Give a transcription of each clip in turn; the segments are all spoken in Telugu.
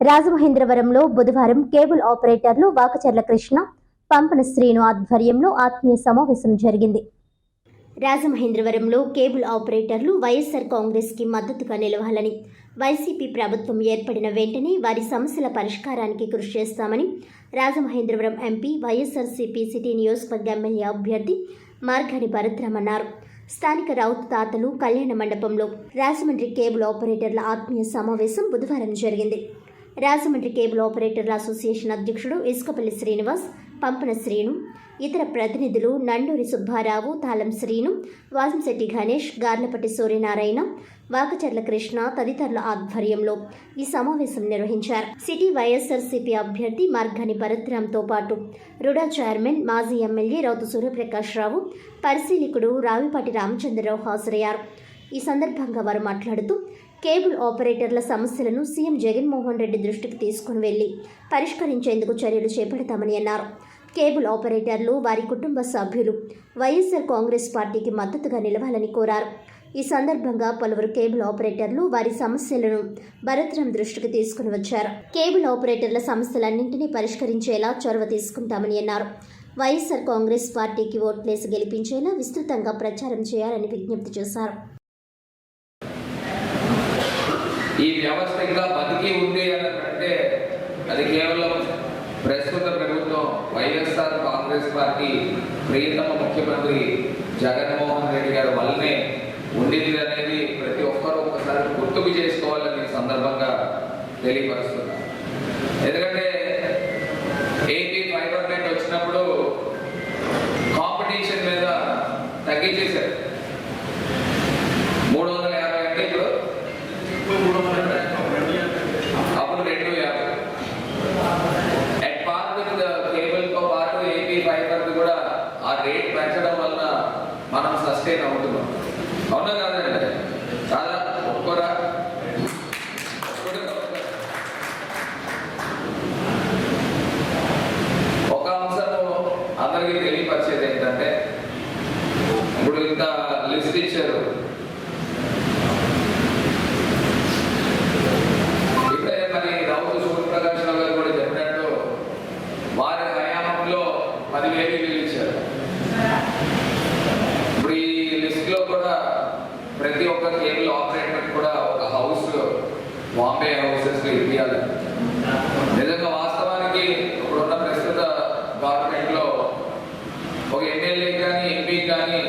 రాజమహేంద్రవరంలో బుధవారం కేబుల్ ఆపరేటర్లు వాకచర్ల కృష్ణ, పంపన శ్రీను ఆధ్వర్యంలో ఆత్మీయ సమావేశం జరిగింది. రాజమహేంద్రవరంలో కేబుల్ ఆపరేటర్లు వైఎస్ఆర్ కాంగ్రెస్కి మద్దతుగా నిలవాలని, వైసీపీ ప్రభుత్వం ఏర్పడిన వెంటనే వారి సమస్యల పరిష్కారానికి కృషి చేస్తామని రాజమహేంద్రవరం ఎంపీ వైఎస్ఆర్సీపీ సిటీ నియోజకవర్గ ఎమ్మెల్యే అభ్యర్థి మార్గాని భరత్రామ్ అన్నారు. స్థానిక రౌతు తాతలు కళ్యాణ మండపంలో రాజమండ్రి కేబుల్ ఆపరేటర్ల ఆత్మీయ సమావేశం బుధవారం జరిగింది. రాజమండ్రి కేబుల్ ఆపరేటర్ల అసోసియేషన్ అధ్యక్షుడు ఇసుకపల్లి శ్రీనివాస్, పంపన శ్రీను, ఇతర ప్రతినిధులు నండూరి సుబ్బారావు, తాళం శ్రీను, వాసంశెట్టి గణేష్, గార్లపట్టి సూర్యనారాయణ, వాకచర్ల కృష్ణ తదితరుల ఆధ్వర్యంలో ఈ సమావేశం నిర్వహించారు. సిటీ వైఎస్ఆర్సీపీ అభ్యర్థి మార్గాని భరత్రామ్తో పాటు రుడా చైర్మన్, మాజీ ఎమ్మెల్యే రౌతు సూర్యప్రకాష్ రావు, పరిశీలకుడు రావిపాటి రామచంద్రరావు హాజరయ్యారు. ఈ సందర్భంగా వారు మాట్లాడుతూ కేబుల్ ఆపరేటర్ల సమస్యలను సీఎం జగన్మోహన్ రెడ్డి దృష్టికి తీసుకుని వెళ్లి పరిష్కరించేందుకు చర్యలు చేపడతామని అన్నారు. కేబుల్ ఆపరేటర్లు, వారి కుటుంబ సభ్యులు వైఎస్ఆర్ కాంగ్రెస్ పార్టీకి మద్దతుగా నిలవాలని కోరారు. ఈ సందర్భంగా పలువురు కేబుల్ ఆపరేటర్లు వారి సమస్యలను భరత్రామ్ దృష్టికి తీసుకుని వచ్చారు. కేబుల్ ఆపరేటర్ల సమస్యలన్నింటినీ పరిష్కరించేలా చొరవ తీసుకుంటామని అన్నారు. వైఎస్ఆర్ కాంగ్రెస్ పార్టీకి ఓట్లేసి గెలిపించేలా విస్తృతంగా ప్రచారం చేయాలని విజ్ఞప్తి చేశారు. ఈ వ్యవస్థ ఇంకా బతికి ఉంది అంటే అది కేవలం ప్రస్తుత ప్రభుత్వం వైఎస్ఆర్ కాంగ్రెస్ పార్టీ ప్రియతమ ముఖ్యమంత్రి జగన్మోహన్ రెడ్డి గారి వల్లనే ఉండింది అనేది ప్రతి ఒక్కరూ ఒకసారి గుర్తుకు చేసుకోవాలని సందర్భంగా తెలియపరుస్తున్నారు. ఎందుకంటే ఏపీ ఫైబర్ నెట్ వచ్చినప్పుడు కాంపిటీషన్ మీద తగ్గించేశారు. 350 అంటే ఇప్పుడు అప్పుడు 250. అట్ పార్ విత్ కేబుల్తో పాటు ఏపీ ఫైబర్ది కూడా ఆ రేట్ పెంచడం వలన మనం సస్టైన్ అవుతున్నాం. అవునా కాదండి? చాలా ఒక్కరా ఒక అంశము అందరికీ తెలియపరిచేది ఏంటంటే, ఇప్పుడు ఇంత లిస్ట్ ఇచ్చారు. ఇప్పుడే మరి రౌతు సూర్యప్రకాష్ రావు గారు కూడా చెప్పినట్టు వారి హయాంలో 10,000 ఇల్లు ఇచ్చారు. ఇప్పుడు ఈ లిస్ట్ లో కూడా ప్రతి ఒక్క కేబుల్ ఆపరేటర్ కూడా ఒక హౌస్ బాంబే హౌసెస్ లో ఇవ్వాలి. నిజంగా వాస్తవానికి ఇప్పుడున్న ప్రస్తుత గవర్నమెంట్ లో ఒక ఎమ్మెల్యే కానీ ఎంపీ కానీ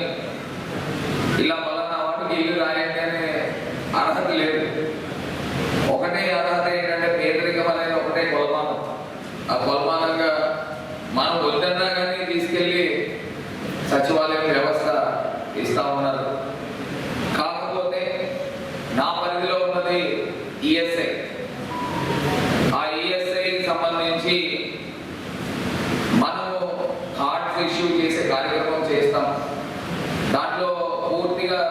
ఇలా పలానా వాటికి ఇల్లు రాయండి అనే అర్హత లేదు. ఒకటే అర్హత ఏంటంటే పేదరికం అనేది ఒకటే కొలమానం. ఆ కొలమానంగా మనం వద్దన్నా కానీ తీసుకెళ్ళి సచివాలయం వ్యవస్థ ఇస్తా ఉన్నారు. కాకపోతే నా పరిధిలో ఉన్నది ఈఎస్ఐ. ఆ ఈఎస్ఐకి సంబంధించి మనము కార్డ్స్ ఇష్యూ చేసే కార్యక్రమం చేస్తాం. దాంట్లో పూర్తిగా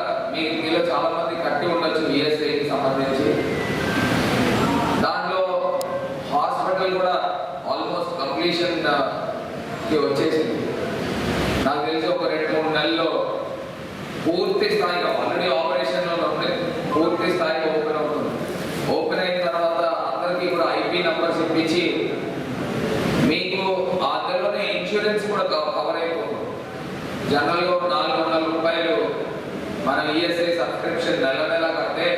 మీలో చాలా మంది కట్టి ఉండొచ్చు ఈఎస్ఐకి సంబంధించి. దాంట్లో హాస్పిటల్ కూడా ఆల్మోస్ట్ కంప్లీషన్ కి వచ్చేసింది. నాకు తెలిసి ఒక 2-3 నెలల్లో పూర్తి స్థాయిలో ఆల్రెడీ ఆపరేషన్లో ఉంటే పూర్తి స్థాయిలో ఓపెన్ అవుతుంది. ఓపెన్ అయిన తర్వాత అందరికీ కూడా ఐపీ నంబర్స్ ఇప్పించి మీకు అందులోనే ఇన్సూరెన్స్ కూడా కవర్ అయిపోతుంది. జనరల్గా 400 రూపాయలు మన ఈఎస్ఐ సబ్స్క్రిప్షన్ నెల కడితే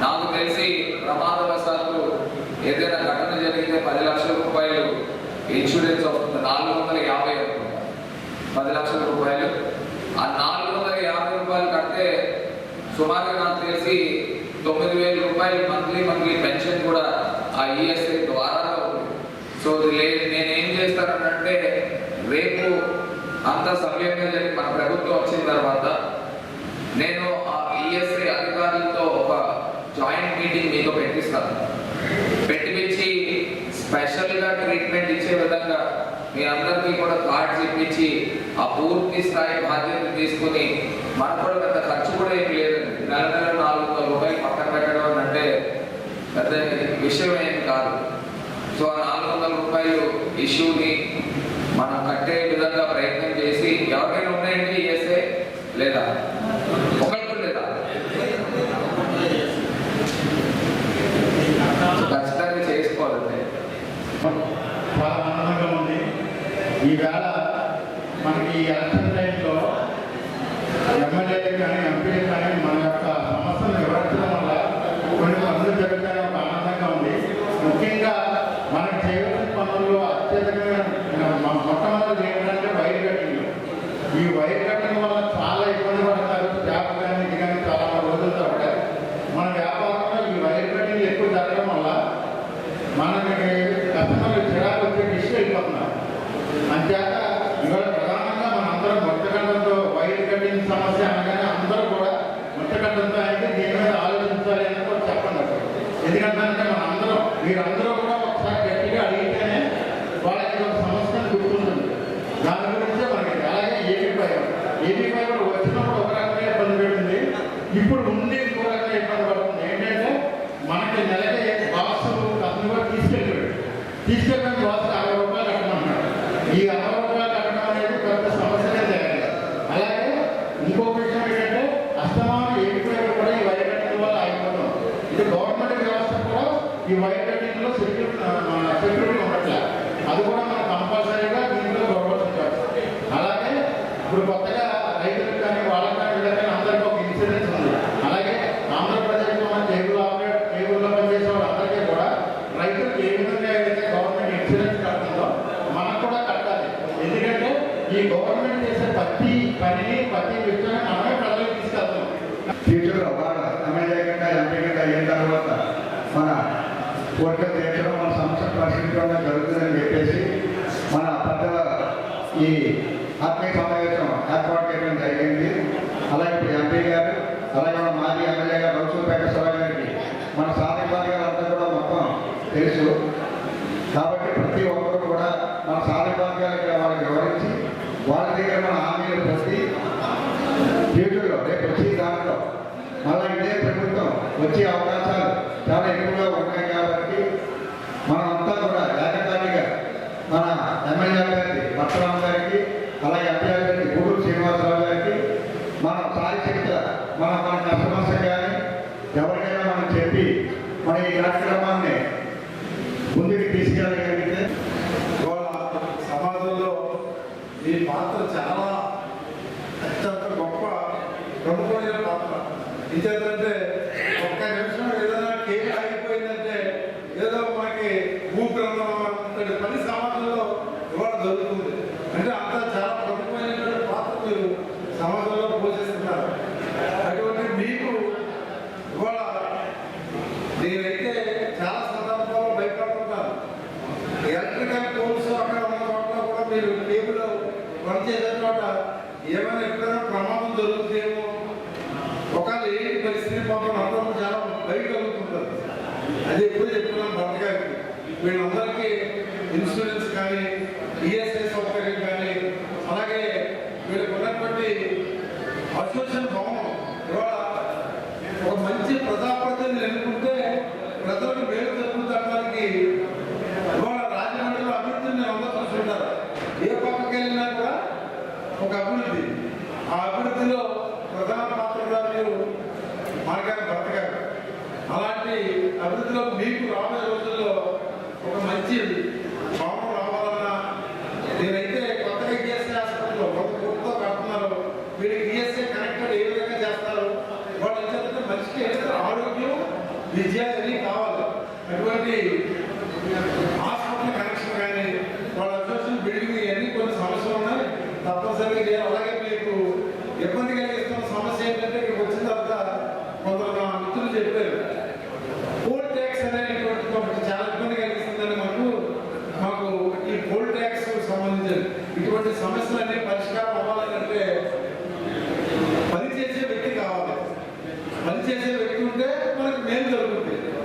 నాకు తెలిసి ప్రమాదవశాత్తు ఏదైనా ఘటన జరిగితే 10 లక్షల రూపాయలు ఇన్సూరెన్స్ అవుతుంది. 450 అవుతుంది 10 లక్షల రూపాయలు. ఆ 450 రూపాయలు కడితే సుమారుగా నాకు తెలిసి 9,000 రూపాయలు మంత్లీ పెన్షన్ కూడా ఆ ఈఎస్ఐ ద్వారా ఉంది. సో నేనేం చేస్తానంటే, రేపు అంత సవ్యంగా జరిగి మన ప్రభుత్వం వచ్చిన తర్వాత నేను ఆ ఈఎస్ఐ అధికారులతో ఒక జాయింట్ మీటింగ్ మీతో పెట్టిస్తాను. పెట్టించి స్పెషల్గా ట్రీట్మెంట్ ఇచ్చే విధంగా మీ అందరికీ కూడా కార్డ్స్ ఇప్పించి ఆ పూర్తి స్థాయి బాధ్యత తీసుకుని, మనకు కూడా పెద్ద ఖర్చు కూడా ఏం లేదండి. నెల 400 రూపాయలు పక్కన పెట్టడం అంటే పెద్ద విషయం ఏం కాదు. సో ఆ 400 రూపాయలు ఇష్యూని మనం కట్టే విధంగా ప్రయత్నం చేసి, ఎవరికైనా ఉన్నాయండి ఈఎస్ఐ లేదా? ఒకరికి లేదా? ఖచ్చితంగా చేసుకోవాలి. చాలా ఆనందంగా ఉంది. ఈవేళ మనకి ఈ ఎలక్షన్ టైంలో ఎమ్మెల్యేలు కానీ ఎంపీలు కానీ మన యొక్క సమస్యలు వివరించడం వల్ల కొన్ని పనులు జరుగుతాయని ఒక ఆనందంగా ఉంది. ముఖ్యంగా మనకు చేయవలసిన పనుల్లో అత్యధికంగా మొట్టమొదటి ఏంటంటే వైర్ కటింగ్. ఈ వైర్ కటింగ్ వల్ల చాలా ఇబ్బంది పడతారు. జాబ్ కానీ ఇది కానీ చాలా రోజులతో పడ్డారు. మన వ్యాపారంలో ఈ వైర్ కటింగ్ ఎక్కువ జరగడం వల్ల మనకి కస్టమర్లు చిరాకు వచ్చే డిష్ అయిపోతున్నారు. అంచేత ఇవాళ ప్రధానంగా మన అందరం మొట్టగడ్డంతో వైర్ కటింగ్ సమస్య అనగానే అందరూ కూడా మొట్టగడ్డంతో అయితే దీని మీద ఆలోచించాలి అని కూడా చెప్పండి అసలు. ఎందుకంటే మన అందరం మీరందరూ కూడా ఒకసారి గట్టిగా అడిగితేనే వాళ్ళకి ఒక సమస్యను గుర్తుంటుంది. దాని గురించే మనకి అలాగే ఏపీ ఫైబర్ వచ్చినప్పుడు ఒక రకంగా ఇబ్బంది పెట్టింది, ఇప్పుడు ఉంది ఇంకో రకంగా ఇబ్బంది పడుతుంది. ఏంటంటే మనకి నెలకి బాక్స్ కస్టమర్ తీసుకెళ్ళిన బాక్స్ 60 రూపాయలు కట్టమన్నాడు. ఈ 60 రూపాయలు కట్టడం అనేది పెద్ద సమస్యనే జరగలేదు. అలాగే ఇంకొక విషయం ఏంటంటే అస్తమానం ఏపీ ఫైబర్ కూడా ఈ వైర్ కటింగ్ వల్ల ఆగిపోతాం. ఇది గవర్నమెంట్ వ్యవస్థ కూడా ఈ వైర్ కటింగ్ లో సెక్యూరిటీ ఉండట్లే. అది కూడా మనం కంపల్సరీగా దీంట్లో గౌరవించాలి. అలాగే ఇప్పుడు కొత్తగా రైతులకు కానీ వాళ్ళకి కానీ వీళ్ళకి కానీ అందరికీ ఒక ఇన్సూరెన్స్ ఉంది. అలాగే ఆంధ్రప్రదేశ్లో మన కేబుల్లో పనిచేసే వాళ్ళందరికీ కూడా రైతులకు ఏ విధంగా అయితే గవర్నమెంట్ ఇన్సూరెన్స్ కడుతుందో మనకు కూడా కట్టాలి. ఎందుకంటే ఈ గవర్నమెంట్ చేసే ప్రతి పనిని ప్రతి విషయాన్ని మనమే ప్రజలకు తీసుకెళ్తాం. ఫ్యూచర్లో వాళ్ళ ఎమ్మెల్యే కంటే ఎంపీ కంటే అయిన తర్వాత మన కోరికలు తీర్చడం, మన సమస్యలు పరిష్కరించడం జరుగుతుందని చెప్పేసి మన పెద్దల ఈ ఆత్మీయ సమావేశం ఏర్పాటు చేయడం జరిగింది. అలాగే ఇప్పుడు ఎంపీ గారు, అలాగే మన మాజీ ఎమ్మెల్యే గారు రౌసూపేట శివరాజు గారికి మన సాధికారి గారు అంతా కూడా మొత్తం తెలుసు. కాబట్టి ప్రతి ఒక్కరు కూడా మన సాధికారి గారికి వాళ్ళకి వివరించి వాళ్ళ దగ్గర మన హామీలు పొంది ఫ్యూచర్లో రేపు వచ్చి దాంట్లో మళ్ళీ ఇదే ప్రభుత్వం వచ్చే అవకాశాలు చాలా ఎక్కువగా ఉన్నాయి. కాబట్టి మనమంతా కూడా ఏకతాటిగా మన ఎమ్మెల్యే గారికి పట్టరామ గారికి, అలాగే ఎంపీ గారికి గూడూరు శ్రీనివాసరావు గారికి మనం సాయశక్తిగా మన కస్టమర్స్ కానీ ఎవరికైనా మనం చెప్పి మన ఈ కార్యక్రమాన్ని ముందుకు తీసుకెళ్ళగలిగితే సమాజంలో ఈ పాత్ర చాలా అత్యంత గొప్ప ప్రముఖమైన పాత్ర. ఇంకేంటంటే ఒక్క నిమిషం ఏదైనా కేబుల్ ఆగిపోయిందంటే ఏదో మనకి భూగ్రంథం పని సమాజంలో ఇవాళ జరుగుతుంది. అంటే అంత చాలా ప్రముఖమైనటువంటి పాత్ర మీరు సమాజంలో పోషిస్తున్నారు. అటువంటి మీకు ఇవాళ నేనైతే చాలా సందర్భాల్లో భయపడుతుంటాను. ఎలక్ట్రికల్ పోల్స్ అక్కడ ఉన్న చోట్ల కూడా మీరు కేబుల్ పనిచేసే చోట ఏమైనా ఎప్పుడైనా ప్రమాదం జరుగుతుందేమో, ఒకవేళ ఏంటి పరిస్థితి మాత్రం అందరం చాలా భయం కలుగుతుంటారు. అది ఎప్పుడు చెప్తున్నాను భర్త గారికి, వీళ్ళందరికీ ఇన్సూరెన్స్ కానీ